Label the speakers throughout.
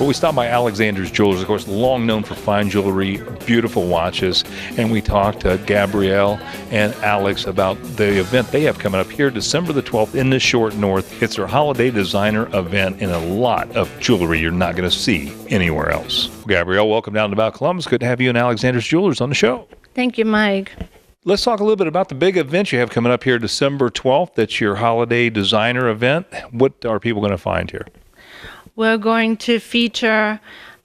Speaker 1: But we stopped by Alexander's Jewelers, of course, long known for fine jewelry, beautiful watches, and we talked to Gabriele and Alex about the event they have coming up here December the 12th in the Short North. It's their holiday designer event in a lot of jewelry you're not going to see anywhere else. Gabriele, welcome down to About Columbus. Good to have you and Alexander's Jewelers on the show.
Speaker 2: Thank you, Mike.
Speaker 1: Let's talk a little bit about the big event you have coming up here December 12th. That's your holiday designer event. What are people going to find here?
Speaker 2: We're going to feature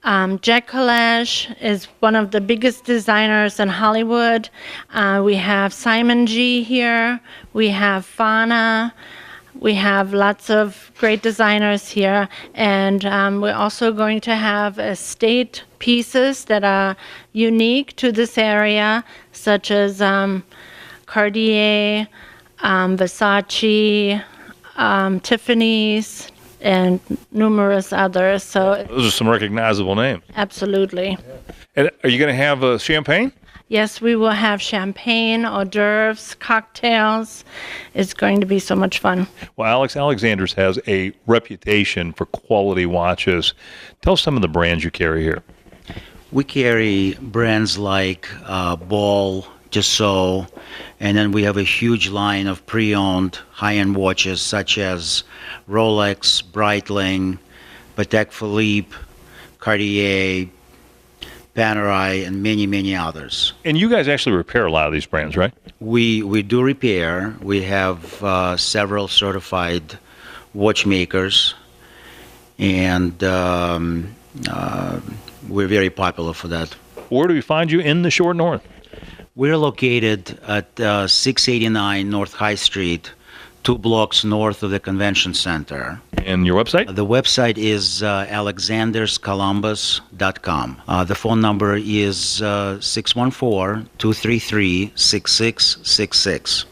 Speaker 2: Jack Collage, is one of the biggest designers in Hollywood. We have Simon G here. We have Fana. We have lots of great designers here. And we're also going to have estate pieces that are unique to this area, such as Cartier, Versace, Tiffany's, and numerous others. So
Speaker 1: those are some recognizable names.
Speaker 2: Absolutely.
Speaker 1: And are you going to have champagne?
Speaker 2: Yes, we will have champagne, hors d'oeuvres, cocktails. It's going to be so much fun.
Speaker 1: Well, Alexander's has a reputation for quality watches. Tell us some of the brands you carry here.
Speaker 3: We carry brands like Ball, Tissot, and then we have a huge line of pre-owned high-end watches such as Rolex, Breitling, Patek Philippe, Cartier, Panerai, and many, many others.
Speaker 1: And you guys actually repair a lot of these brands, right?
Speaker 3: We do repair. We have several certified watchmakers, and we're very popular for that.
Speaker 1: Where do we find you in the Short North?
Speaker 3: We're located at 689 North High Street, 2 blocks north of the convention center.
Speaker 1: And your website?
Speaker 3: The website is alexanderscolumbus.com. The phone number is 614-233-6666.